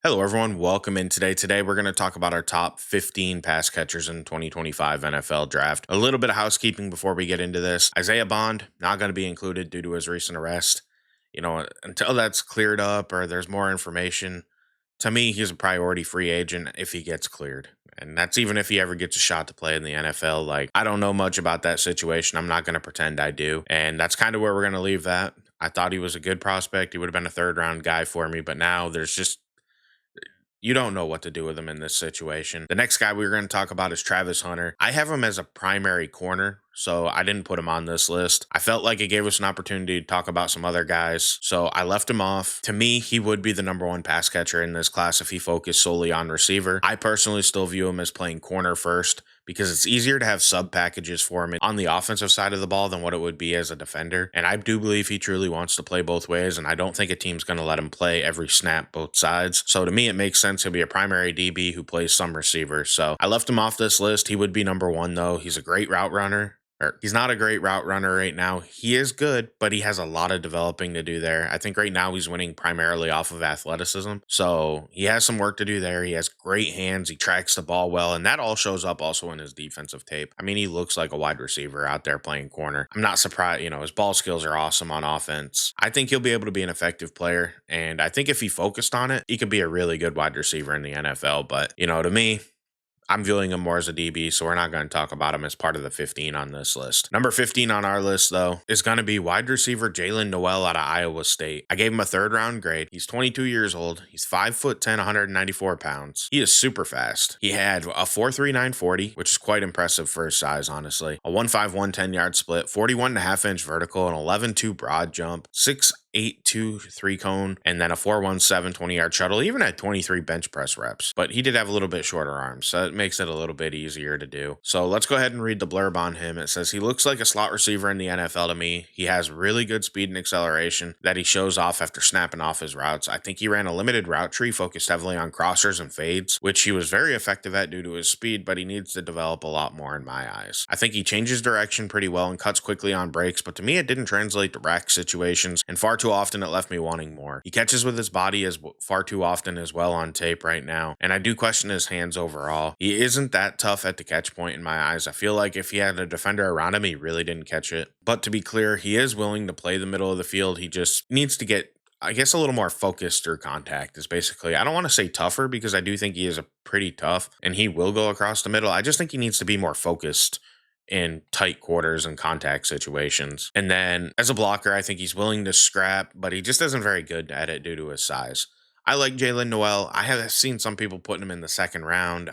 Hello, everyone. Welcome in today. Today, we're going to talk about our top 15 pass catchers in 2025 NFL draft. A little bit of housekeeping before we get into this. Isaiah Bond, not going to be included due to his recent arrest. Until that's cleared up or there's more information, to me, he's a priority free agent if he gets cleared. And that's even if he ever gets a shot to play in the NFL. Like, I don't know much about that situation. I'm not going to pretend I do. And that's kind of where we're going to leave that. I thought he was a good prospect. He would have been a third round guy for me, but now there's just you don't know what to do with him in this situation. The next guy we were going to talk about is Travis Hunter. I have him as a primary corner, so I didn't put him on this list. I felt like it gave us an opportunity to talk about some other guys, so I left him off. To me, he would be the number one pass catcher in this class if he focused solely on receiver. I personally still view him as playing corner first because it's easier to have sub packages for him on the offensive side of the ball than what it would be as a defender. And I do believe he truly wants to play both ways, and I don't think a team's going to let him play every snap both sides. So to me, it makes sense he'll be a primary DB who plays some receiver. So I left him off this list. He would be number one, though. He's a great route runner. He's not a great route runner right now. He is good, but he has a lot of developing to do there. I think right now he's winning primarily off of athleticism. So he has some work to do there. He has great hands. He tracks the ball well, and that all shows up also in his defensive tape. I mean, he looks like a wide receiver out there playing corner. I'm not surprised. His ball skills are awesome on offense. I think he'll be able to be an effective player, and I think if he focused on it, he could be a really good wide receiver in the NFL. But, to me, I'm viewing him more as a DB, so we're not going to talk about him as part of the 15 on this list. Number 15 on our list, though, is going to be wide receiver Jalen Noel out of Iowa State. I gave him a third round grade. He's 22 years old. He's 5'10", 194 pounds. He is super fast. He had a 4.39 40, which is quite impressive for his size, honestly. A 1.51 10-yard split, 41.5-inch vertical, an 11.2 broad jump, 6.82 three cone, and then a 4.17 20-yard shuttle. He even had 23 bench press reps, but he did have a little bit shorter arms, so it makes it a little bit easier to do. So let's go ahead and read the blurb on him. It says he looks like a slot receiver in the NFL to me. He has really good speed and acceleration that he shows off after snapping off his routes. I think he ran a limited route tree focused heavily on crossers and fades, which he was very effective at due to his speed, but he needs to develop a lot more in my eyes. I think he changes direction pretty well and cuts quickly on breaks, but to me it didn't translate to rack situations, and far too often it left me wanting more. He catches with his body as far too often as well on tape right now, and I do question his hands overall. He isn't that tough at the catch point in my eyes. I feel like if he had a defender around him, he really didn't catch it. But to be clear, he is willing to play the middle of the field. He just needs to get, I guess, a little more focused through contact is basically, I don't want to say tougher because I do think he is a pretty tough and he will go across the middle. I just think he needs to be more focused in tight quarters and contact situations. And then as a blocker, I think he's willing to scrap, but he just isn't very good at it due to his size. I like Jalen Noel. I have seen some people putting him in the second round.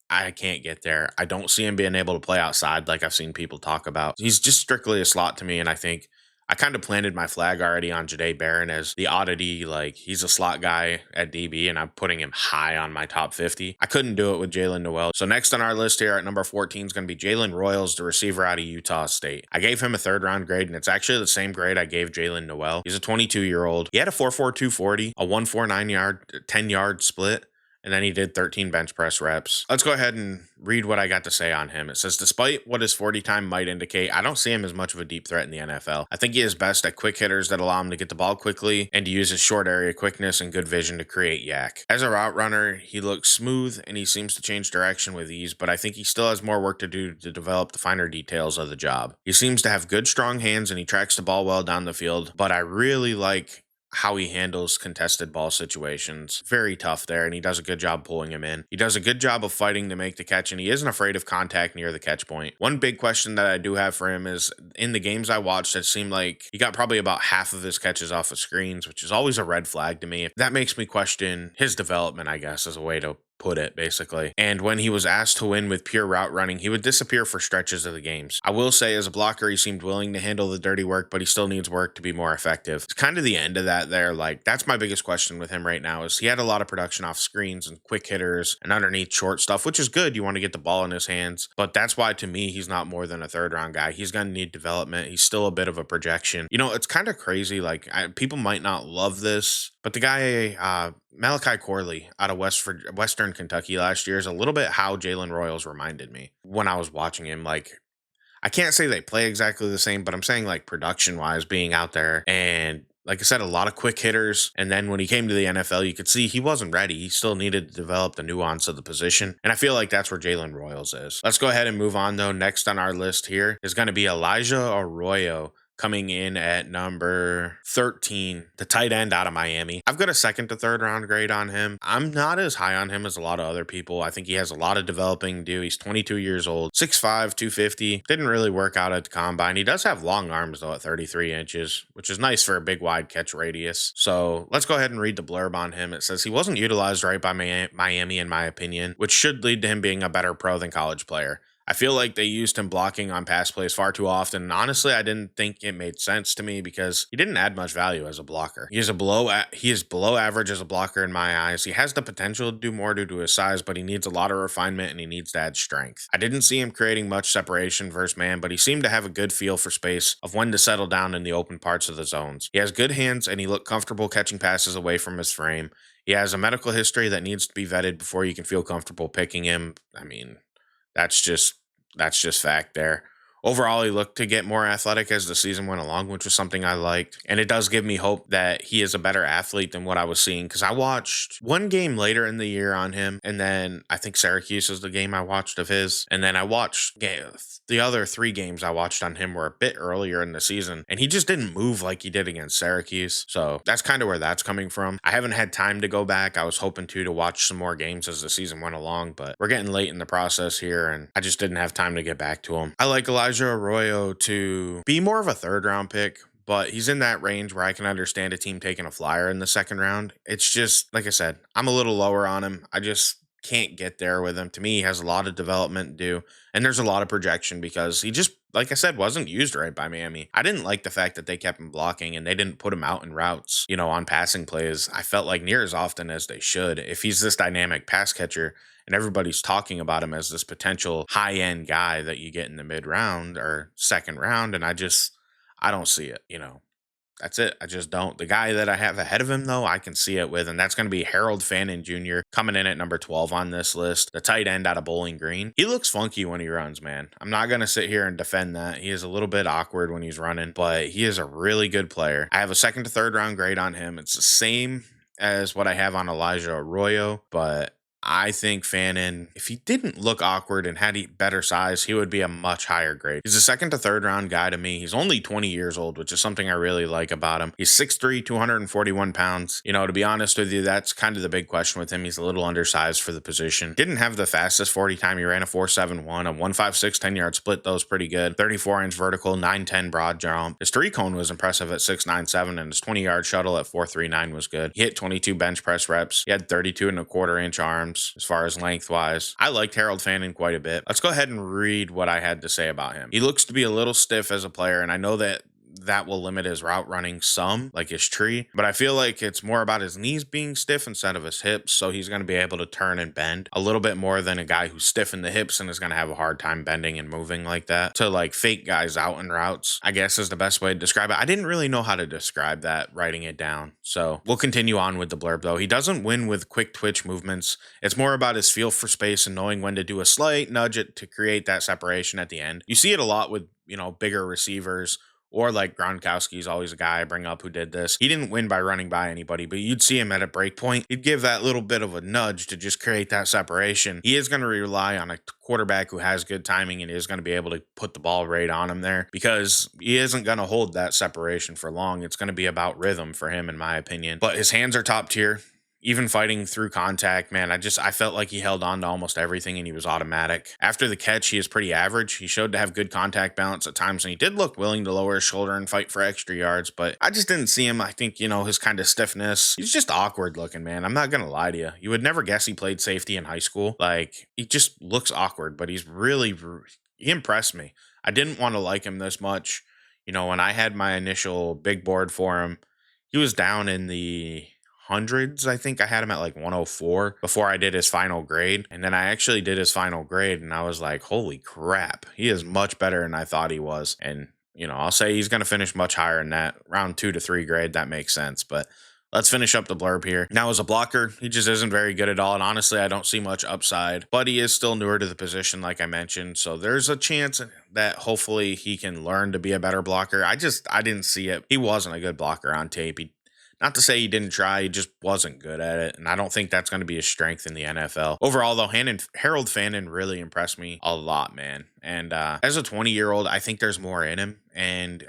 I can't get there. I don't see him being able to play outside like I've seen people talk about. He's just strictly a slot to me, and I think I kind of planted my flag already on Jahdae Barron as the oddity. Like, he's a slot guy at DB, and I'm putting him high on my top 50. I couldn't do it with Jalen Noel. So next on our list here at number 14 is going to be Jalen Royals, the receiver out of Utah State. I gave him a third round grade, and it's actually the same grade I gave Jalen Noel. He's a 22-year-old. He had a 4.42 40, a 1.49 10-yard split, and then he did 13 bench press reps. Let's go ahead and read what I got to say on him. It says, despite what his 40 time might indicate, I don't see him as much of a deep threat in the NFL. I think he is best at quick hitters that allow him to get the ball quickly and to use his short area quickness and good vision to create yak. As a route runner, he looks smooth and he seems to change direction with ease, but I think he still has more work to do to develop the finer details of the job. He seems to have good, strong hands and he tracks the ball well down the field, but I really like how he handles contested ball situations. Very tough there, and he does a good job pulling him in. He does a good job of fighting to make the catch, and he isn't afraid of contact near the catch point. One big question that I do have for him is, in the games I watched, it seemed like he got probably about half of his catches off of screens, which is always a red flag to me. That makes me question his development, I guess, as a way to put it, basically. And when he was asked to win with pure route running, he would disappear for stretches of the games. I will say, as a blocker, he seemed willing to handle the dirty work, but he still needs work to be more effective. It's kind of the end of that there. Like, that's my biggest question with him right now, is he had a lot of production off screens and quick hitters and underneath short stuff, which is good. You want to get the ball in his hands, but that's why, to me, he's not more than a third round guy. He's going to need development. He's still a bit of a projection. It's kind of crazy. Like, people might not love this, but the guy, Malachi Corley out of Western Kentucky last year is a little bit how Jalen Royals reminded me when I was watching him. Like, I can't say they play exactly the same, but I'm saying, like, production wise, being out there and like I said, a lot of quick hitters. And then when he came to the NFL, you could see he wasn't ready. He still needed to develop the nuance of the position. And I feel like that's where Jalen Royals is. Let's go ahead and move on, though. Next on our list here is going to be Elijah Arroyo, coming in at number 13, the tight end out of Miami. I've got a second to third round grade on him. I'm not as high on him as a lot of other people. I think he has a lot of developing to do. He's 22 years old, 6'5", 250. Didn't really work out at the combine. He does have long arms, though, at 33 inches, which is nice for a big, wide catch radius. So let's go ahead and read the blurb on him. It says he wasn't utilized right by Miami, in my opinion, which should lead to him being a better pro than college player. I feel like they used him blocking on pass plays far too often. And honestly, I didn't think it made sense to me because he didn't add much value as a blocker. He is below average as a blocker in my eyes. He has the potential to do more due to his size, but he needs a lot of refinement and he needs to add strength. I didn't see him creating much separation versus man, but he seemed to have a good feel for space of when to settle down in the open parts of the zones. He has good hands and he looked comfortable catching passes away from his frame. He has a medical history that needs to be vetted before you can feel comfortable picking him. I mean, that's just fact there. Overall, he looked to get more athletic as the season went along, which was something I liked. And it does give me hope that he is a better athlete than what I was seeing. Because I watched one game later in the year on him. And then I think Syracuse is the game I watched of his. And then I watched the other 3 games I watched on him were a bit earlier in the season. And he just didn't move like he did against Syracuse. So that's kind of where that's coming from. I haven't had time to go back. I was hoping to watch some more games as the season went along. But we're getting late in the process here. And I just didn't have time to get back to him. I like Elijah Arroyo to be more of a third round pick, but he's in that range where I can understand a team taking a flyer in the second round. It's just, like I said, I'm a little lower on him. I just can't get there with him. To me, he has a lot of development to do, and there's a lot of projection because he just, like I said, wasn't used right by Miami. I didn't like the fact that they kept him blocking and they didn't put him out in routes, on passing plays. I felt like near as often as they should. If he's this dynamic pass catcher, and everybody's talking about him as this potential high-end guy that you get in the mid-round or second round, and I don't see it. That's it. I just don't. The guy that I have ahead of him, though, I can see it with, and that's going to be Harold Fannin Jr. coming in at number 12 on this list, the tight end out of Bowling Green. He looks funky when he runs, man. I'm not going to sit here and defend that. He is a little bit awkward when he's running, but he is a really good player. I have a second to third round grade on him. It's the same as what I have on Elijah Arroyo, but I think Fannin, if he didn't look awkward and had better size, he would be a much higher grade. He's a second to third round guy to me. He's only 20 years old, which is something I really like about him. He's 6'3", 241 pounds. To be honest with you, that's kind of the big question with him. He's a little undersized for the position. Didn't have the fastest 40 time. He ran a 4.71, a 1.56 10-yard split. That was pretty good. 34-inch vertical, 9.10 broad jump. His 3-cone was impressive at 6.97, and his 20-yard shuttle at 4.39 was good. He hit 22 bench press reps. He had 32.25-inch arms as far as lengthwise. I liked Harold Fannin quite a bit. Let's go ahead and read what I had to say about him. He looks to be a little stiff as a player, and I know that will limit his route running some, like his tree, but I feel like it's more about his knees being stiff instead of his hips, so he's going to be able to turn and bend a little bit more than a guy who's stiff in the hips and is going to have a hard time bending and moving like that. To like fake guys out in routes, I guess is the best way to describe it. I didn't really know how to describe that writing it down, so we'll continue on with the blurb though. He doesn't win with quick twitch movements. It's more about his feel for space and knowing when to do a slight nudge it to create that separation at the end. You see it a lot with, bigger receivers, or like Gronkowski's always a guy I bring up who did this. He didn't win by running by anybody, but you'd see him at a break point. He'd give that little bit of a nudge to just create that separation. He is going to rely on a quarterback who has good timing and is going to be able to put the ball right on him there, because he isn't going to hold that separation for long. It's going to be about rhythm for him, in my opinion. But his hands are top tier. Even fighting through contact, man, I felt like he held on to almost everything and he was automatic. After the catch, he is pretty average. He showed to have good contact balance at times, and he did look willing to lower his shoulder and fight for extra yards, but I just didn't see him. I think, his kind of stiffness, he's just awkward looking, man. I'm not going to lie to you. You would never guess he played safety in high school. Like, he just looks awkward, but he impressed me. I didn't want to like him this much. When I had my initial big board for him, he was down in the hundreds. I think I had him at like 104 before I did his final grade. And then I actually did his final grade and I was like, holy crap, he is much better than I thought he was. And, I'll say he's going to finish much higher in that round 2 to 3 grade. That makes sense. But let's finish up the blurb here. Now, as a blocker, he just isn't very good at all. And honestly, I don't see much upside, but he is still newer to the position, like I mentioned. So there's a chance that hopefully he can learn to be a better blocker. I didn't see it. He wasn't a good blocker on tape. Not to say he didn't try, he just wasn't good at it. And I don't think that's going to be his strength in the NFL. Overall, though, Harold Fannin really impressed me a lot, man. And as a 20-year-old, I think there's more in him. And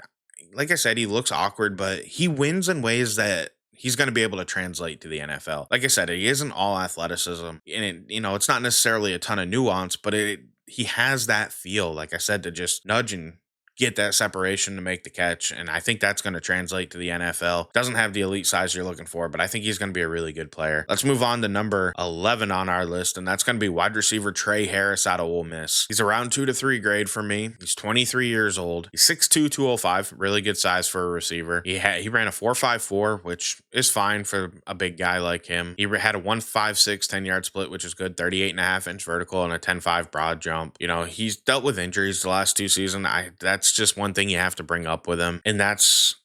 like I said, he looks awkward, but he wins in ways that he's going to be able to translate to the NFL. Like I said, he isn't all athleticism. And, it's not necessarily a ton of nuance, but he has that feel, like I said, to just nudge and get that separation to make the catch. And I think that's going to translate to the NFL. Doesn't have the elite size you're looking for, but I think he's going to be a really good player. Let's move on to number 11 on our list, and that's going to be wide receiver Trey Harris out of Ole Miss. He's around 2 to 3 grade for me. He's 23 years old. He's 6'2", 205, really good size for a receiver. He ran a 4.54, which is fine for a big guy like him. He had a 1.56 10-yard split, which is good, 38.5-inch vertical and a 10.5 broad jump. He's dealt with injuries the last 2 seasons. That's just one thing you have to bring up with him. And it's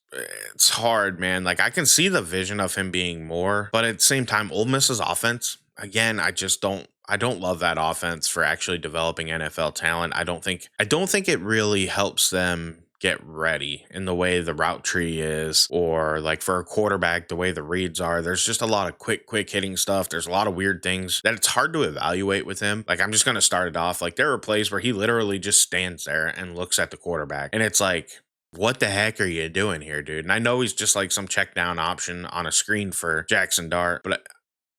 hard, man. Like, I can see the vision of him being more, but at the same time, Ole Miss's offense, again, I don't love that offense for actually developing NFL talent. I don't think it really helps them get ready in the way the route tree is, or like for a quarterback, the way the reads are. There's just a lot of quick hitting stuff. There's a lot of weird things that it's hard to evaluate with him. Like, I'm just going to start it off. Like, there are plays where he literally just stands there and looks at the quarterback. And it's like, what the heck are you doing here, dude? And I know he's just like some check down option on a screen for Jackson Dart, but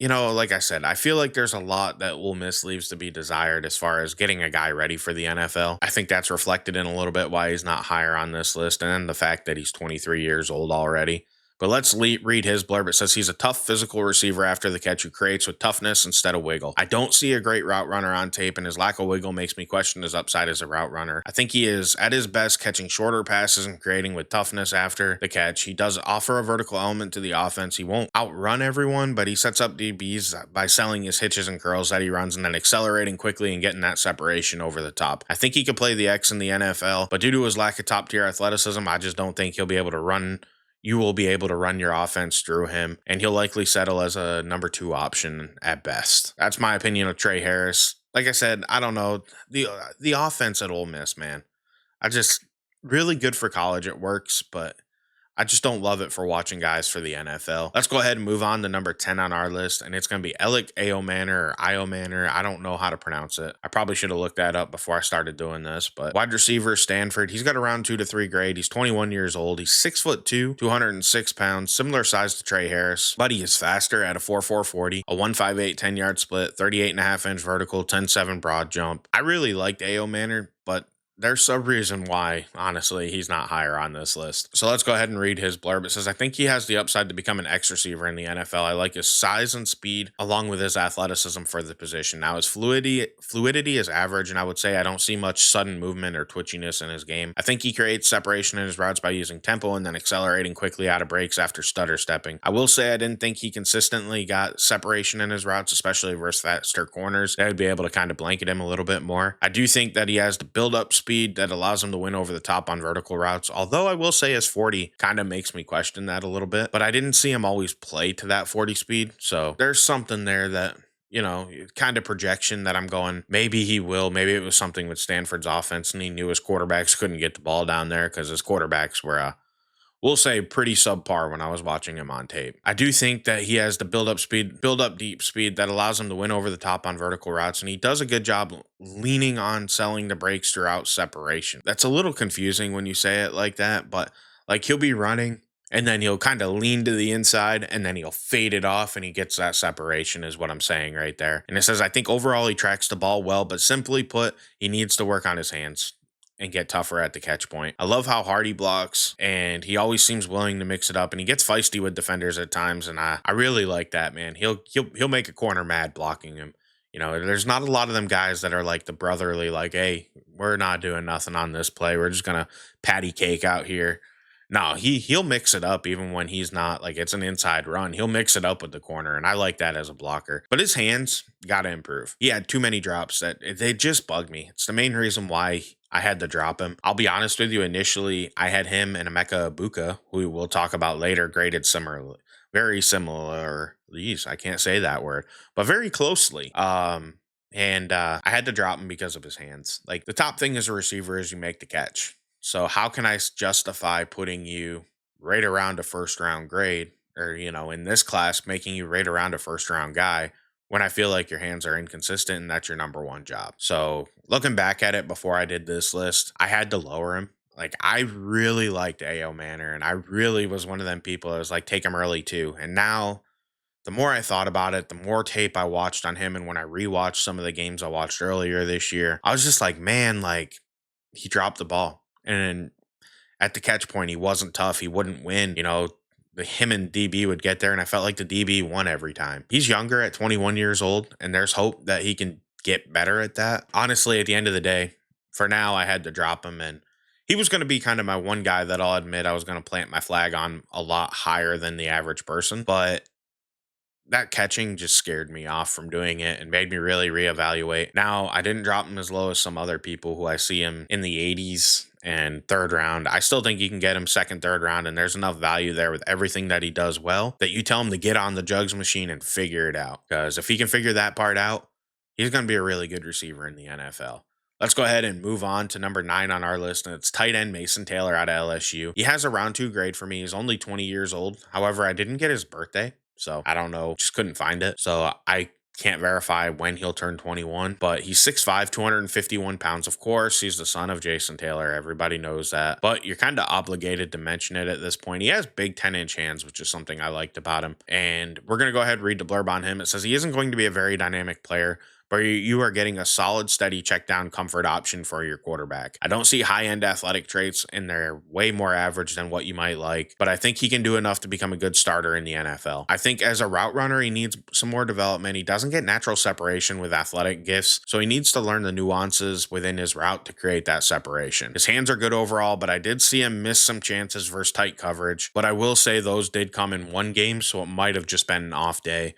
like I said, I feel like there's a lot that Ole Miss leaves to be desired as far as getting a guy ready for the NFL. I think that's reflected in a little bit why he's not higher on this list, and then the fact that he's 23 years old already. But let's read his blurb. It says he's a tough physical receiver after the catch who creates with toughness instead of wiggle. I don't see a great route runner on tape, and his lack of wiggle makes me question his upside as a route runner. I think he is at his best catching shorter passes and creating with toughness after the catch. He does offer a vertical element to the offense. He won't outrun everyone, but he sets up DBs by selling his hitches and curls that he runs and then accelerating quickly and getting that separation over the top. I think he could play the X in the NFL, but due to his lack of top tier athleticism, I just don't think he'll be able to run. You will be able to run your offense through him, and he'll likely settle as a number 2 option at best. That's my opinion of Trey Harris. Like I said, I don't know. The offense at Ole Miss, man. Really good for college. It works, but I just don't love it for watching guys for the NFL. Let's go ahead and move on to number 10 on our list, and it's going to be Alec Ayomanor or Iomanor. I don't know how to pronounce it. I probably should have looked that up before I started doing this, but wide receiver, Stanford. He's got around 2 to 3 grade. He's 21 years old. He's 6'2", 206 pounds, similar size to Trey Harris, but he is faster at a 4.4 40, a 1.58 10-yard split, 38.5-inch vertical, 10.7 broad jump. I really liked Ayomanor, but there's some reason why, honestly, he's not higher on this list. So let's go ahead and read his blurb. It says, I think he has the upside to become an X receiver in the NFL. I like his size and speed along with his athleticism for the position. Now, his fluidity is average, and I would say I don't see much sudden movement or twitchiness in his game. I think he creates separation in his routes by using tempo and then accelerating quickly out of breaks after stutter stepping. I will say I didn't think he consistently got separation in his routes, especially versus faster corners. That would be able to kind of blanket him a little bit more. I do think that he has the build-up speed that allows him to win over the top on vertical routes, although I will say his 40 kind of makes me question that a little bit, but I didn't see him always play to that 40 speed, so there's something there that, kind of projection that I'm going, maybe he will. Maybe it was something with Stanford's offense and he knew his quarterbacks couldn't get the ball down there because his quarterbacks were we'll say pretty subpar when I was watching him on tape. I do think that he has the build up deep speed that allows him to win over the top on vertical routes, and he does a good job leaning on selling the breaks throughout separation. That's a little confusing when you say it like that, but like he'll be running and then he'll kind of lean to the inside and then he'll fade it off and he gets that separation is what I'm saying right there. And it says, I think overall he tracks the ball well, but simply put, he needs to work on his hands and get tougher at the catch point. I love how hard he blocks, and he always seems willing to mix it up, and he gets feisty with defenders at times, and I really like that, man. He'll make a corner mad blocking him. There's not a lot of them guys that are like the brotherly, like, hey, we're not doing nothing on this play. We're just gonna patty cake out here. No, he'll mix it up even when he's not, like, it's an inside run. He'll mix it up with the corner, and I like that as a blocker. But his hands got to improve. He had too many drops that they just bug me. It's the main reason why I had to drop him. I'll be honest with you, initially, I had him and Emeka Ibuka, who we'll talk about later, graded similarly. very similar. Geez, I can't say that word, but very closely. And I had to drop him because of his hands. Like the top thing as a receiver is you make the catch. So how can I justify putting you right around a first round grade, or in this class, making you right around a first round guy when I feel like your hands are inconsistent and that's your number one job? So looking back at it before I did this list, I had to lower him. Like I really liked AO Manor, and I really was one of them people that was like take him early too. And now the more I thought about it, the more tape I watched on him, and when I rewatched some of the games I watched earlier this year, I was just like, man, like he dropped the ball. And at the catch point, he wasn't tough. He wouldn't win. Him and DB would get there, and I felt like the DB won every time. He's younger at 21 years old, and there's hope that he can get better at that. Honestly, at the end of the day, for now, I had to drop him, and he was going to be kind of my one guy that I'll admit I was going to plant my flag on a lot higher than the average person. But that catching just scared me off from doing it and made me really reevaluate. Now, I didn't drop him as low as some other people who I see him in the 80s and third round. I still think you can get him second, third round, and there's enough value there with everything that he does well that you tell him to get on the jugs machine and figure it out. Because if he can figure that part out, he's going to be a really good receiver in the NFL. Let's go ahead and move on to number 9 on our list, and it's tight end Mason Taylor out of LSU. He has a round 2 grade for me. He's only 20 years old. However, I didn't get his birthday, so I don't know. Just couldn't find it. So I can't verify when he'll turn 21, but he's 6'5", 251 pounds. Of course, he's the son of Jason Taylor. Everybody knows that, but you're kind of obligated to mention it at this point. He has big 10-inch hands, which is something I liked about him. And we're going to go ahead and read the blurb on him. It says he isn't going to be a very dynamic player, but you are getting a solid, steady check down comfort option for your quarterback. I don't see high end athletic traits, and they're way more average than what you might like, but I think he can do enough to become a good starter in the NFL. I think as a route runner, he needs some more development. He doesn't get natural separation with athletic gifts, so he needs to learn the nuances within his route to create that separation. His hands are good overall, but I did see him miss some chances versus tight coverage, but I will say those did come in one game, so it might have just been an off day.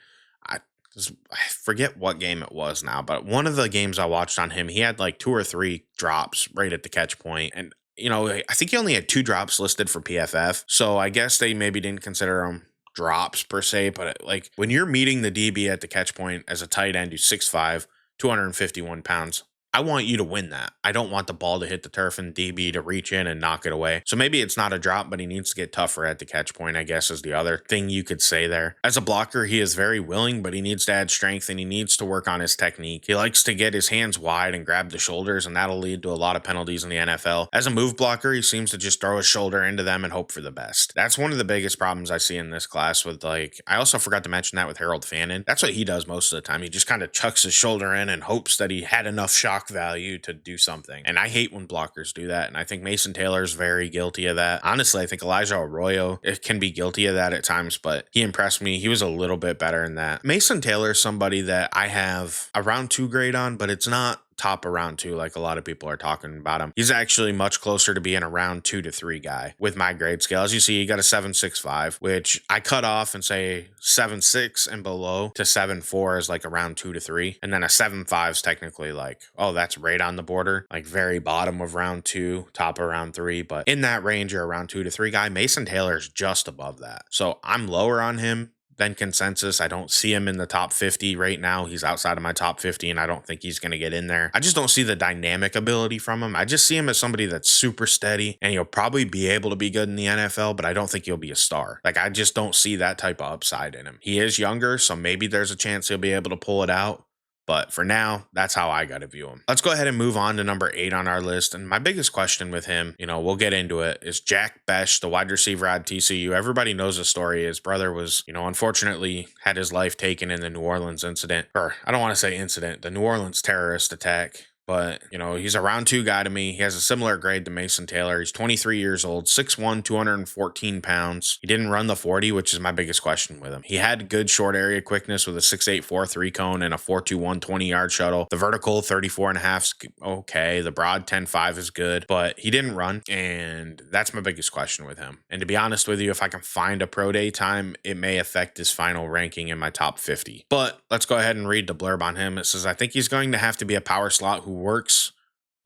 I forget what game it was now, but one of the games I watched on him, he had like 2 or 3 drops right at the catch point. And, I think he only had 2 drops listed for PFF. So I guess they maybe didn't consider them drops per se. But like when you're meeting the DB at the catch point as a tight end who's 6'5", 251 pounds, I want you to win that. I don't want the ball to hit the turf and DB to reach in and knock it away. So maybe it's not a drop, but he needs to get tougher at the catch point, I guess, is the other thing you could say there. As a blocker, he is very willing, but he needs to add strength and he needs to work on his technique. He likes to get his hands wide and grab the shoulders, and that'll lead to a lot of penalties in the NFL. As a move blocker, he seems to just throw his shoulder into them and hope for the best. That's one of the biggest problems I see in this class with I also forgot to mention that with Harold Fannin. That's what he does most of the time. He just kind of chucks his shoulder in and hopes that he had enough shock value to do something. And I hate when blockers do that. And I think Mason Taylor is very guilty of that. Honestly, I think Elijah Arroyo can be guilty of that at times, but he impressed me. He was a little bit better in that. Mason Taylor is somebody that I have a round 2 grade on, but it's not top around 2 like a lot of people are talking about him. He's actually much closer to being a round 2 to 3 guy with my grade scale. As you see, he got a 7.65, which I cut off and say 7.6 and below to 7.4 is like a round 2 to 3, and then a 7.5 is technically like, oh, that's right on the border, like very bottom of round 2, top of round 3, but in that range, you're a round 2 to 3 guy. Mason Taylor is just above that, so I'm lower on him than consensus. I don't see him in the top 50 right now. He's outside of my top 50, and I don't think he's going to get in there. I just don't see the dynamic ability from him. I just see him as somebody that's super steady, and he'll probably be able to be good in the NFL, but I don't think he'll be a star. Like, I just don't see that type of upside in him. He is younger, so maybe there's a chance he'll be able to pull it out. But for now, that's how I got to view him. Let's go ahead and move on to number 8 on our list. And my biggest question with him, we'll get into it, is Jack Bech, the wide receiver at TCU. Everybody knows the story. His brother was, unfortunately had his life taken in the New Orleans incident. Or I don't want to say incident, the New Orleans terrorist attack. But, he's a round 2 guy to me. He has a similar grade to Mason Taylor. He's 23 years old, 6'1", 214 pounds. He didn't run the 40, which is my biggest question with him. He had good short area quickness with a 6'8", 4.3 cone and a 4.21 20-yard shuttle. The vertical 34 and a half is okay. The broad 10.5 is good, but he didn't run, and that's my biggest question with him. And to be honest with you, if I can find a pro day time, it may affect his final ranking in my top 50. But let's go ahead and read the blurb on him. It says, I think he's going to have to be a power slot who works.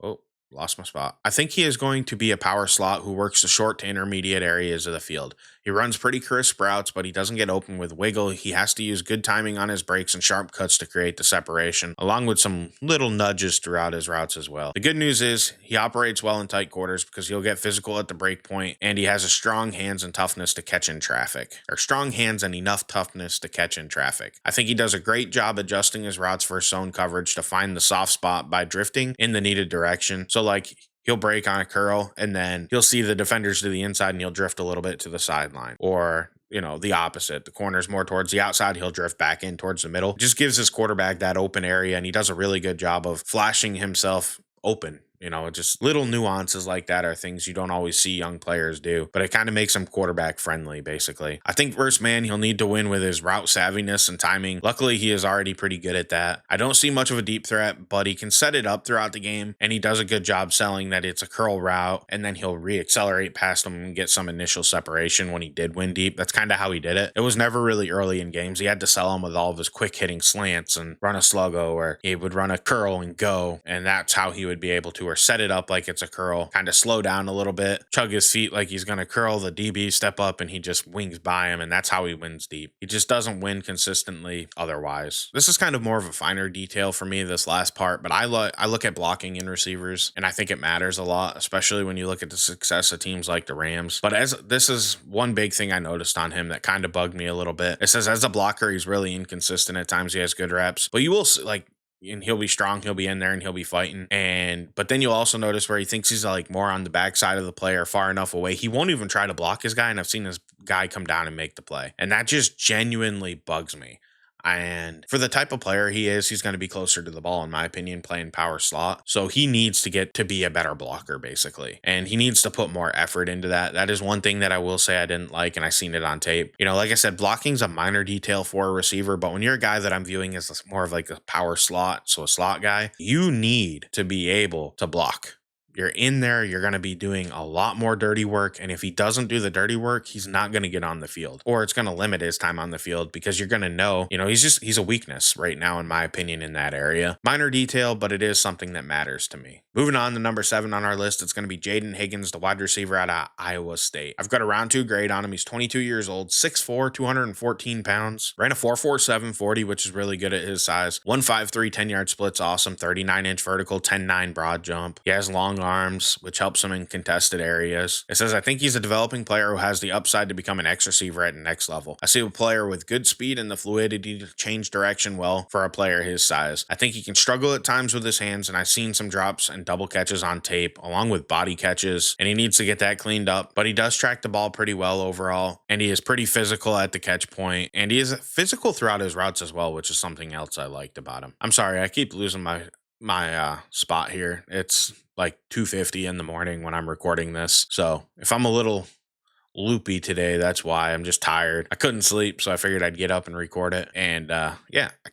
Oh, lost my spot. I think he is going to be a power slot who works the short to intermediate areas of the field. He runs pretty crisp routes, but he doesn't get open with wiggle. He has to use good timing on his breaks and sharp cuts to create the separation, along with some little nudges throughout his routes as well. The good news is he operates well in tight quarters because he'll get physical at the break point, and he has a strong hands and toughness to catch in traffic, or strong hands and enough toughness to catch in traffic. I think he does a great job adjusting his routes for zone coverage to find the soft spot by drifting in the needed direction. So like he'll break on a curl and then he'll see the defenders to the inside and he'll drift a little bit to the sideline, or the opposite. The corner's more towards the outside. He'll drift back in towards the middle. Just gives his quarterback that open area, and he does a really good job of flashing himself open. Just little nuances like that are things you don't always see young players do, but it kind of makes him quarterback friendly, basically. I think versus man, he'll need to win with his route savviness and timing. Luckily, he is already pretty good at that. I don't see much of a deep threat, but he can set it up throughout the game, and he does a good job selling that it's a curl route, and then he'll re-accelerate past him and get some initial separation when he did win deep. That's kind of how he did it. It was never really early in games. He had to sell him with all of his quick hitting slants and run a sluggo, or he would run a curl and go, and that's how he would be able to, or set it up like it's a curl, kind of slow down a little bit, chug his feet like he's going to curl, the DB step up and he just wings by him, and that's how he wins deep. He just doesn't win consistently otherwise. This is kind of more of a finer detail for me, this last part, but I look at blocking in receivers, and I think it matters a lot, especially when you look at the success of teams like the Rams. But this is one big thing I noticed on him that kind of bugged me a little bit. It says as a blocker, he's really inconsistent. At times he has good reps, but you will and he'll be strong, he'll be in there and he'll be fighting. But then you'll also notice where he thinks he's like more on the backside of the play or far enough away, he won't even try to block his guy, and I've seen this guy come down and make the play. And that just genuinely bugs me. And for the type of player he is, he's going to be closer to the ball, in my opinion, playing power slot. So he needs to get to be a better blocker, basically. And he needs to put more effort into that. That is one thing that I will say I didn't like, and I seen it on tape. Like I said, blocking's a minor detail for a receiver, but when you're a guy that I'm viewing as more of like a power slot, so a slot guy, you need to be able to block. You're in there, you're going to be doing a lot more dirty work. And if he doesn't do the dirty work, he's not going to get on the field, or it's going to limit his time on the field, because you're going to know, he's a weakness right now, in my opinion, in that area. Minor detail, but it is something that matters to me. Moving on to number 7 on our list, it's going to be Jaden Higgins, the wide receiver out of Iowa State. I've got a round 2 grade on him. He's 22 years old, 6'4", 214 pounds, ran a 4.47 40, which is really good at his size. 1.53 10-yard splits, awesome. 39-inch vertical, 10.9 broad jump. He has long arms, which helps him in contested areas. It says, I think he's a developing player who has the upside to become an X receiver at the next level. I see a player with good speed and the fluidity to change direction well for a player his size. I think he can struggle at times with his hands, and I've seen some drops and double catches on tape, along with body catches, and he needs to get that cleaned up, but he does track the ball pretty well overall, and he is pretty physical at the catch point, and he is physical throughout his routes as well, which is something else I liked about him. I'm sorry, I keep losing my spot here. It's like 2:50 in the morning when I'm recording this, so if I'm a little loopy today, that's why. I'm just tired. I couldn't sleep, so I figured I'd get up and record it. And I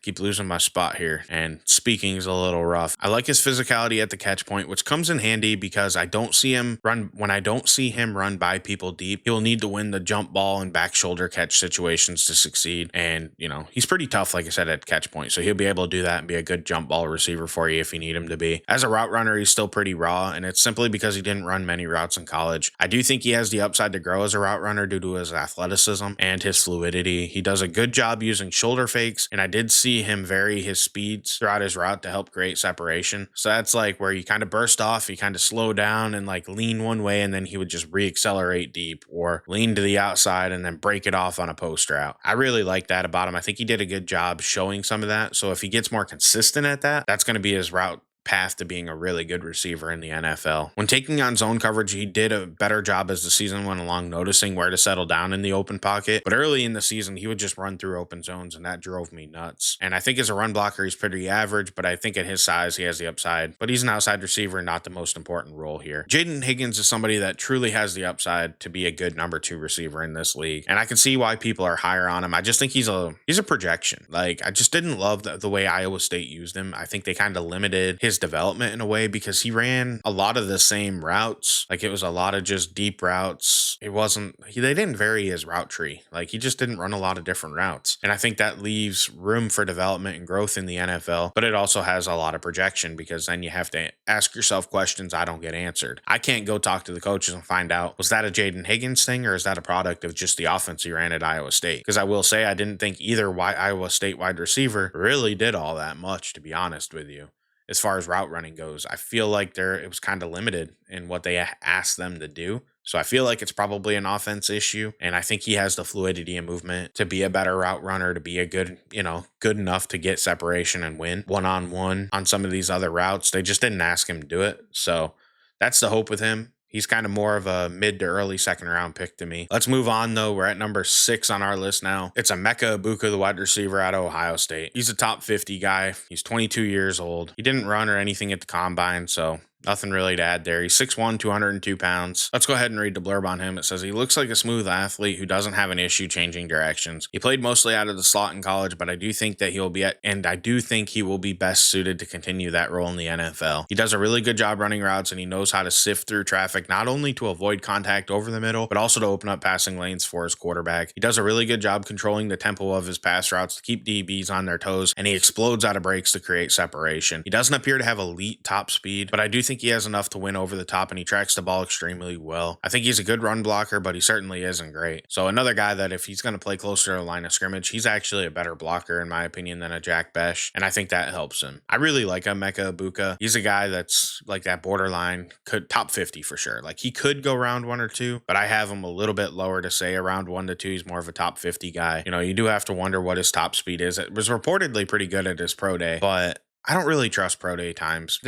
keep losing my spot here, and speaking is a little rough. I like his physicality at the catch point, which comes in handy because I don't see him run by people deep. He'll need to win the jump ball and back shoulder catch situations to succeed. And he's pretty tough, like I said, at catch point, so he'll be able to do that and be a good jump ball receiver for you if you need him to be. As a route runner, he's still pretty raw, and it's simply because he didn't run many routes in college. I do think he has the upside to grow as a route runner due to his athleticism and his fluidity. He does a good job using shoulder fakes, and I did see him vary his speeds throughout his route to help create separation. So that's like where you kind of burst off, you kind of slow down and like lean one way, and then he would just re-accelerate deep, or lean to the outside and then break it off on a post route. I really like that about him. I think he did a good job showing some of that. So if he gets more consistent at that, that's going to be his route path to being a really good receiver in the NFL. When taking on zone coverage, he did a better job as the season went along, noticing where to settle down in the open pocket. But early in the season, he would just run through open zones, and that drove me nuts. And I think as a run blocker, he's pretty average, but I think at his size, he has the upside. But he's an outside receiver, not the most important role here. Jaden Higgins is somebody that truly has the upside to be a good number 2 receiver in this league, and I can see why people are higher on him. I just think he's a projection. Like, I just didn't love the way Iowa State used him. I think they kind of limited his his development in a way, because he ran a lot of the same routes. Like, it was a lot of just deep routes. They didn't vary his route tree. Like, he just didn't run a lot of different routes. And I think that leaves room for development and growth in the NFL, but it also has a lot of projection, because then you have to ask yourself questions I don't get answered. I can't go talk to the coaches and find out, was that a Jaden Higgins thing, or is that a product of just the offense he ran at Iowa State? Because I will say, I didn't think either Iowa State wide receiver really did all that much, to be honest with you. As far as route running goes, I feel like it was kind of limited in what they asked them to do. So I feel like it's probably an offense issue. And I think he has the fluidity and movement to be a better route runner, to be a good enough to get separation and win one-on-one on some of these other routes. They just didn't ask him to do it. So that's the hope with him. He's kind of more of a mid to early second round pick to me. Let's move on, though. We're at number 6 on our list now. It's Emeka Egbuka, the wide receiver out of Ohio State. He's a top 50 guy. He's 22 years old. He didn't run or anything at the combine, so nothing really to add there. He's 6'1", 202 pounds. Let's go ahead and read the blurb on him. It says he looks like a smooth athlete who doesn't have an issue changing directions. He played mostly out of the slot in college, but I do think he will be best suited to continue that role in the NFL. He does a really good job running routes, and he knows how to sift through traffic, not only to avoid contact over the middle, but also to open up passing lanes for his quarterback. He does a really good job controlling the tempo of his pass routes to keep DBs on their toes, and he explodes out of breaks to create separation. He doesn't appear to have elite top speed, but I do think he has enough to win over the top, and he tracks the ball extremely well. I think he's a good run blocker, but he certainly isn't great. So another guy that, if he's going to play closer to the line of scrimmage, he's actually a better blocker in my opinion than a Jack Bech, and I think that helps him. I really like Emeka Egbuka. He's a guy that's like that borderline, top 50 for sure. Like, he could go round 1 or 2, but I have him a little bit lower to say around 1 to 2. He's more of a top 50 guy. You do have to wonder what his top speed is. It was reportedly pretty good at his pro day, but I don't really trust pro day times.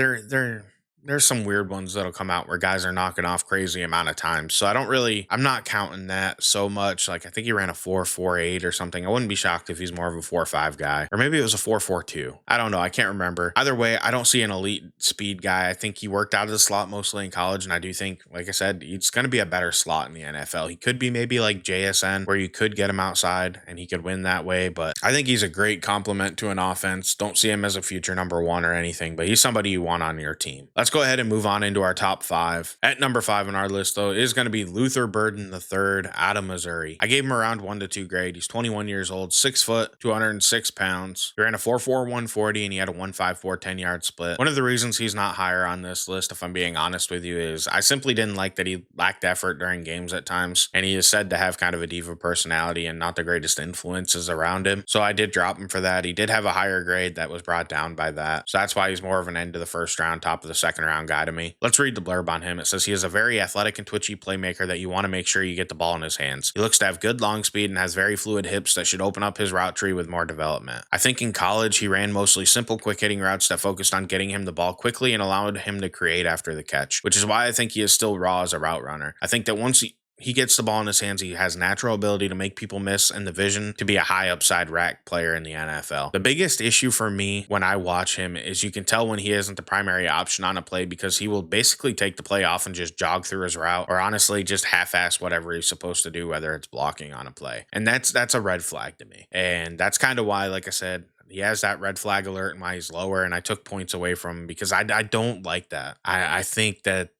There's some weird ones that'll come out where guys are knocking off crazy amount of times. So I'm not counting that so much. Like, I think he ran a 4.48 or something. I wouldn't be shocked if he's more of a 4.5 guy, or maybe it was a 4.42. I don't know. I can't remember. Either way, I don't see an elite speed guy. I think he worked out of the slot mostly in college. And I do think, like I said, he's going to be a better slot in the NFL. He could be maybe like JSN, where you could get him outside and he could win that way. But I think he's a great complement to an offense. Don't see him as a future number 1 or anything, but he's somebody you want on your team. Let's go ahead and move on into our top 5. At number 5 on our list, though, is going to be Luther Burden III out of Missouri. I gave him around 1 to 2 grade. He's 21 years old, 6 foot, 206 pounds. He ran a 4.4 140, and he had a 1.54 10-yard split. One of the reasons he's not higher on this list, if I'm being honest with you, is I simply didn't like that he lacked effort during games at times, and he is said to have kind of a diva personality and not the greatest influences around him. So I did drop him for that. He did have a higher grade that was brought down by that. So that's why he's more of an end of the first round, top of the second round guy to me. Let's read the blurb on him. It says he is a very athletic and twitchy playmaker that you want to make sure you get the ball in his hands. He looks to have good long speed and has very fluid hips that should open up his route tree with more development. I think in college he ran mostly simple, quick hitting routes that focused on getting him the ball quickly and allowed him to create after the catch, which is why I think he is still raw as a route runner. I think that once he gets the ball in his hands, he has natural ability to make people miss and the vision to be a high upside rack player in the NFL. The biggest issue for me when I watch him is you can tell when he isn't the primary option on a play, because he will basically take the play off and just jog through his route, or honestly just half-ass whatever he's supposed to do, whether it's blocking on a play. And that's a red flag to me. And that's kind of why, like I said, he has that red flag alert and why he's lower, and I took points away from him because I don't like that. I think that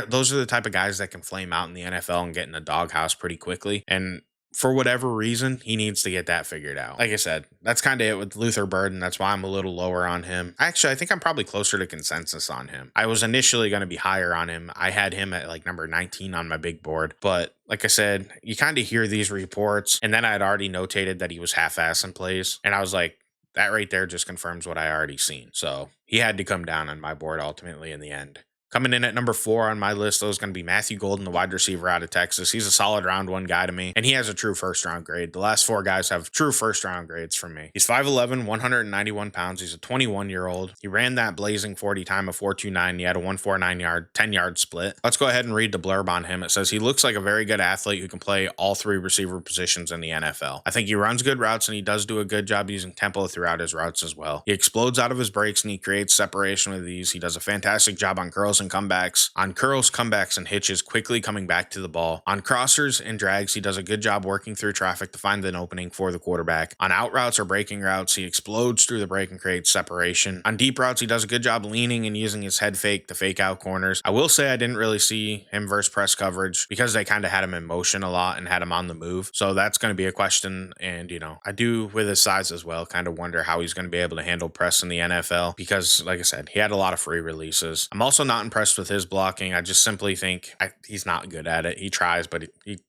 those are the type of guys that can flame out in the NFL and get in the doghouse pretty quickly. And for whatever reason, he needs to get that figured out. Like I said, that's kind of it with Luther Burden. That's why I'm a little lower on him. Actually, I think I'm probably closer to consensus on him. I was initially going to be higher on him. I had him at like number 19 on my big board. But like I said, you kind of hear these reports. And then I had already notated that he was half-ass in plays. And I was like, that right there just confirms what I already seen. So he had to come down on my board ultimately in the end. Coming in at number 4 on my list, though, is going to be Matthew Golden, the wide receiver out of Texas. He's a solid round 1 guy to me, and he has a true first-round grade. The last 4 guys have true first-round grades from me. He's 5'11", 191 pounds. He's a 21-year-old. He ran that blazing 40 time of 4.29. He had a 1.49 10-yard split. Let's go ahead and read the blurb on him. It says he looks like a very good athlete who can play all 3 receiver positions in the NFL. I think he runs good routes, and he does do a good job using tempo throughout his routes as well. He explodes out of his breaks, and he creates separation with ease. He does a fantastic job on curls and comebacks, on curls, comebacks, and hitches, quickly coming back to the ball. On crossers and drags, he does a good job working through traffic to find an opening for the quarterback. On out routes or breaking routes, he explodes through the break and creates separation. On deep routes, he does a good job leaning and using his head fake to fake out corners. I will say I didn't really see him versus press coverage because they kind of had him in motion a lot and had him on the move. So that's going to be a question. And, I do with his size as well, kind of wonder how he's going to be able to handle press in the NFL because, like I said, he had a lot of free releases. I'm also not impressed with his blocking. I just simply think he's not good at it. He tries, but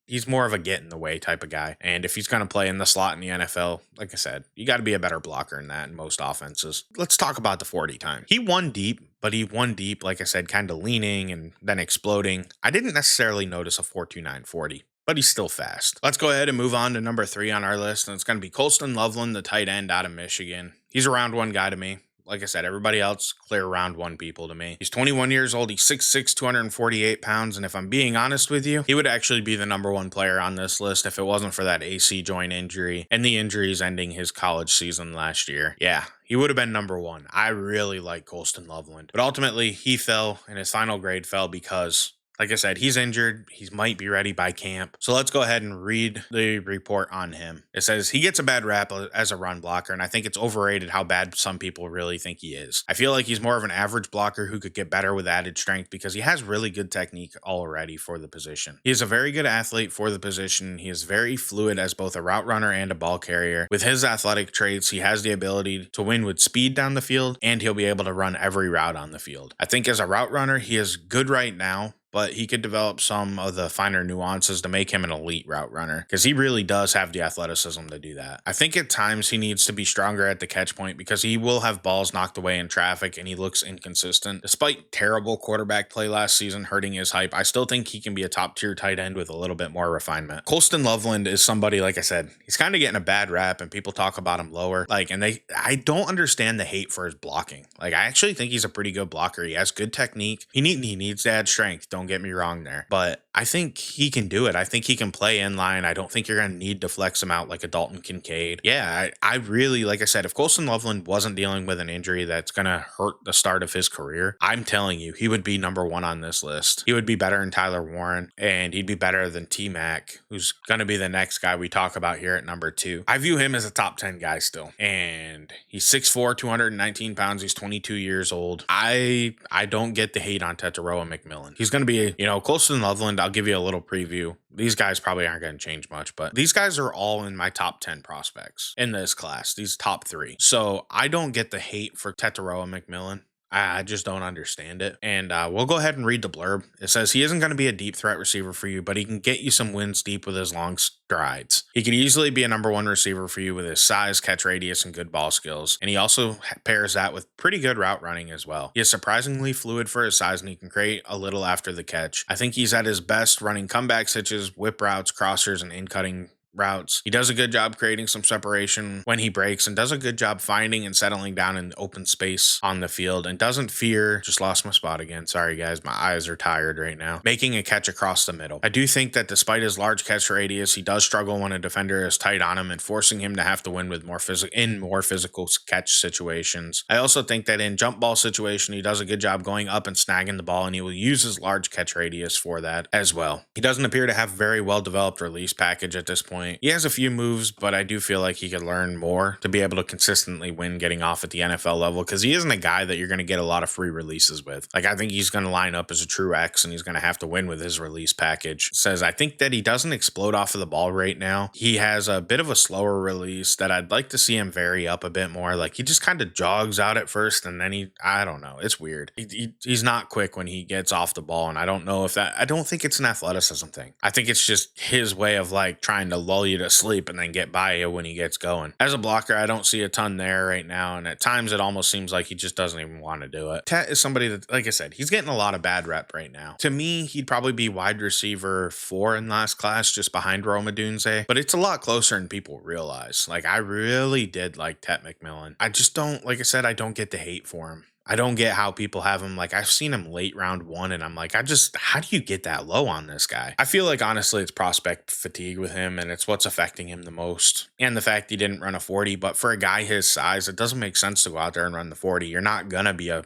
he's more of a get in the way type of guy. And if he's going to play in the slot in the NFL, like I said, you got to be a better blocker than that in most offenses. Let's talk about the 40 time. He won deep, but he won deep, like I said, kind of leaning and then exploding. I didn't necessarily notice a 4.29 40. But he's still fast. Let's go ahead and move on to number 3 on our list, and it's going to be Colston Loveland, the tight end out of Michigan. He's a round 1 guy to me. Like I said, everybody else, clear round 1 people to me. He's 21 years old. He's 6'6", 248 pounds. And if I'm being honest with you, he would actually be the number 1 player on this list if it wasn't for that AC joint injury and the injuries ending his college season last year. Yeah, he would have been number 1. I really like Colston Loveland. But ultimately, he fell, and his final grade fell because, like I said, he's injured. He might be ready by camp. So let's go ahead and read the report on him. It says he gets a bad rap as a run blocker, and I think it's overrated how bad some people really think he is. I feel like he's more of an average blocker who could get better with added strength because he has really good technique already for the position. He is a very good athlete for the position. He is very fluid as both a route runner and a ball carrier. With his athletic traits, he has the ability to win with speed down the field, and he'll be able to run every route on the field. I think as a route runner, he is good right now, but he could develop some of the finer nuances to make him an elite route runner because he really does have the athleticism to do that. I think at times he needs to be stronger at the catch point because he will have balls knocked away in traffic and he looks inconsistent. Despite terrible quarterback play last season hurting his hype, I still think he can be a top tier tight end with a little bit more refinement. Colston Loveland is somebody, like I said, he's kind of getting a bad rap and people talk about him lower. I don't understand the hate for his blocking. I actually think he's a pretty good blocker. He has good technique. He needs to add strength. Don't get me wrong there, but I think he can do it. I think he can play in line. I don't think you're going to need to flex him out like a Dalton Kincaid. Yeah, I really, like I said, if Colston Loveland wasn't dealing with an injury that's going to hurt the start of his career, I'm telling you, he would be number 1 on this list. He would be better than Tyler Warren, and he'd be better than T-Mac, who's going to be the next guy we talk about here at number 2. I view him as a top 10 guy still, and he's 6'4", 219 pounds. He's 22 years old. I don't get the hate on Tetairoa McMillan. He's going to be, Colston Loveland, I'll give you a little preview. These guys probably aren't going to change much, but these guys are all in my top 10 prospects in this class, these top 3. So I don't get the hate for Tetairoa McMillan. I just don't understand it. And we'll go ahead and read the blurb. It says he isn't going to be a deep threat receiver for you, but he can get you some wins deep with his long strides. He could easily be a number 1 receiver for you with his size, catch radius, and good ball skills. And he also pairs that with pretty good route running as well. He is surprisingly fluid for his size, and he can create a little after the catch. I think he's at his best running comeback hitches, whip routes, crossers, and in-cutting routes. He does a good job creating some separation when he breaks and does a good job finding and settling down in open space on the field and doesn't fear, just lost my spot again. Sorry guys, my eyes are tired right now. Making a catch across the middle. I do think that despite his large catch radius, he does struggle when a defender is tight on him and forcing him to have to win with more physical catch situations. I also think that in jump ball situation, he does a good job going up and snagging the ball, and he will use his large catch radius for that as well. He doesn't appear to have very well developed release package at this point. He has a few moves, but I do feel like he could learn more to be able to consistently win getting off at the NFL level because he isn't a guy that you're going to get a lot of free releases with. I think he's going to line up as a true X and he's going to have to win with his release package. It says, I think that he doesn't explode off of the ball right now. He has a bit of a slower release that I'd like to see him vary up a bit more. He just kind of jogs out at first and then I don't know. It's weird. He's not quick when he gets off the ball. And I don't know if I don't think it's an athleticism thing. I think it's just his way of trying to lull you to sleep and then get by you when he gets going. As a blocker, I don't see a ton there right now, and at times it almost seems like he just doesn't even want to do it. Tet is somebody that, like I said, he's getting a lot of bad rep right now. To me, he'd probably be wide receiver 4 in last class, just behind Rome Odunze, but it's a lot closer than people realize. I really did like Tet McMillan. I just don't, like I said, I don't get the hate for him. I don't get how people have him. I've seen him late round 1 and I'm how do you get that low on this guy? I feel honestly, it's prospect fatigue with him and it's what's affecting him the most. And the fact he didn't run a 40, but for a guy his size, it doesn't make sense to go out there and run the 40. You're not going to be a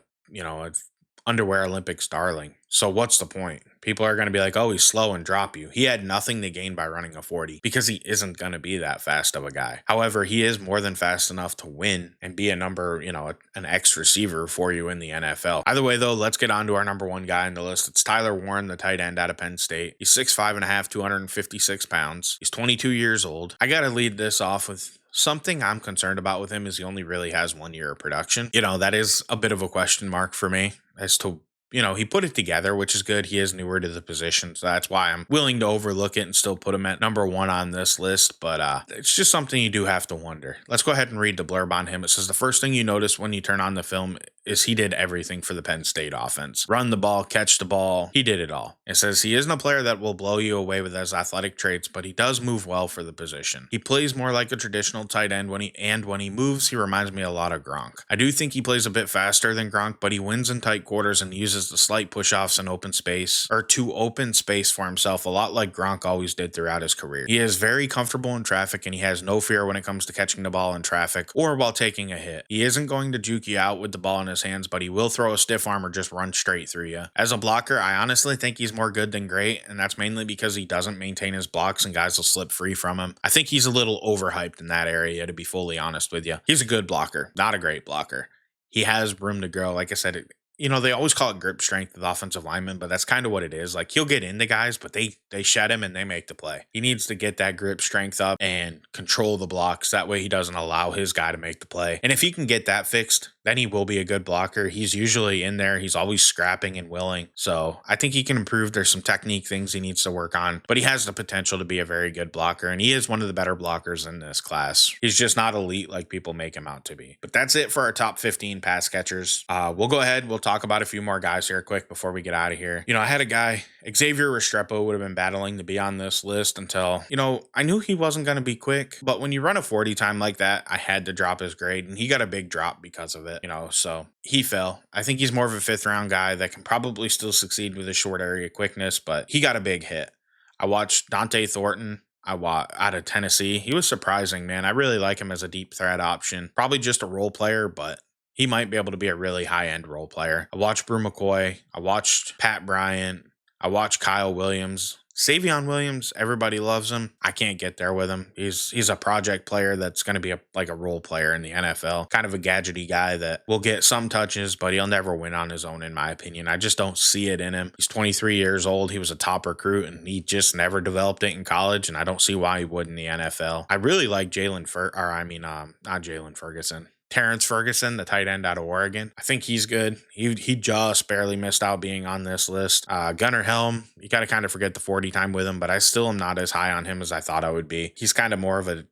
underwear Olympics darling. So what's the point? People are going to be like, oh, he's slow and drop you. He had nothing to gain by running a 40 because he isn't going to be that fast of a guy. However, he is more than fast enough to win and be a number, an X receiver for you in the NFL. Either way, though, let's get on to our number one guy on the list. It's Tyler Warren, the tight end out of Penn State. He's 6'5" and a half, 256 pounds. He's 22 years old. I got to lead this off with something I'm concerned about with him is he only really has 1 year of production. That is a bit of a question mark for me as to he put it together, which is good. He is newer to the position, so that's why I'm willing to overlook it and still put him at number one on this list. But it's just something you do have to wonder. Let's go ahead and read the blurb on him. It says the first thing you notice when you turn on the film is he did everything for the Penn State offense. Run the ball, catch the ball. He did it all. It says he isn't a player that will blow you away with his athletic traits, but he does move well for the position. He plays more like a traditional tight end when he moves, he reminds me a lot of Gronk. I do think he plays a bit faster than Gronk, but he wins in tight quarters and uses the slight push-offs in open space, or to open space for himself, a lot like Gronk always did throughout his career. He is very comfortable in traffic, and he has no fear when it comes to catching the ball in traffic or while taking a hit. He isn't going to juke you out with the ball in his hands, but he will throw a stiff arm or just run straight through you. As a blocker, I honestly think he's more good than great, and that's mainly because he doesn't maintain his blocks and guys will slip free from him. I think he's a little overhyped in that area, to be fully honest with you. He's a good blocker, not a great blocker. He has room to grow. Like I said, they always call it grip strength with offensive linemen, but that's kind of what it is. Like, he'll get into guys, but they shed him and they make the play. He needs to get that grip strength up and control the blocks. That way he doesn't allow his guy to make the play. And if he can get that fixed, then he will be a good blocker. He's usually in there. He's always scrapping and willing. So I think he can improve. There's some technique things he needs to work on, but he has the potential to be a very good blocker. And he is one of the better blockers in this class. He's just not elite like people make him out to be. But that's it for our top 15 pass catchers. We'll go ahead. We'll talk about a few more guys here quick before we get out of here. I had a guy, Xavier Restrepo, would have been battling to be on this list until, I knew he wasn't going to be quick, but when you run a 40 time like that, I had to drop his grade, and he got a big drop because of it, so he fell. I think he's more of a 5th round guy that can probably still succeed with his short area quickness, but he got a big hit. I watched Dante Thornton out of Tennessee. He was surprising, man. I really like him as a deep threat option. Probably just a role player, but he might be able to be a really high-end role player. I watched Brew McCoy. I watched Pat Bryant. I watched Kyle Williams. Savion Williams, everybody loves him. I can't get there with him. He's a project player that's going to be like a role player in the NFL. Kind of a gadgety guy that will get some touches, but he'll never win on his own, in my opinion. I just don't see it in him. He's 23 years old. He was a top recruit, and he just never developed it in college, and I don't see why he would in the NFL. I really like not Jalen Ferguson. Terrence Ferguson, the tight end out of Oregon. I think he's good. He just barely missed out being on this list. Gunnar Helm, you got to kind of forget the 40 time with him, but I still am not as high on him as I thought I would be. He's kind of more of a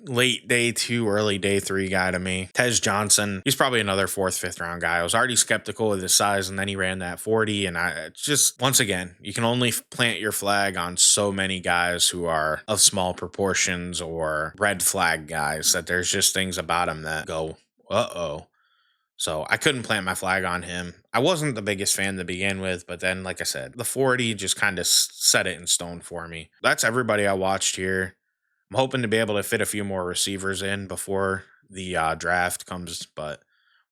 late day 2, early day 3 guy to me. Tej Johnson, he's probably another 4th, 5th round guy. I was already skeptical of his size, and then he ran that 40, and it's just, once again, you can only plant your flag on so many guys who are of small proportions or red flag guys, that there's just things about him that go, uh-oh. So I couldn't plant my flag on him. I wasn't the biggest fan to begin with, but then, like I said, the 40 just kind of set it in stone for me. That's everybody I watched here. I'm hoping to be able to fit a few more receivers in before the draft comes, but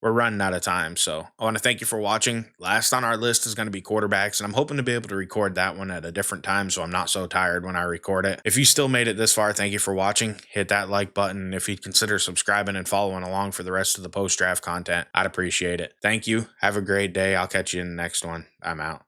we're running out of time. So I want to thank you for watching. Last on our list is going to be quarterbacks, and I'm hoping to be able to record that one at a different time so I'm not so tired when I record it. If you still made it this far, thank you for watching. Hit that like button. If you'd consider subscribing and following along for the rest of the post-draft content, I'd appreciate it. Thank you. Have a great day. I'll catch you in the next one. I'm out.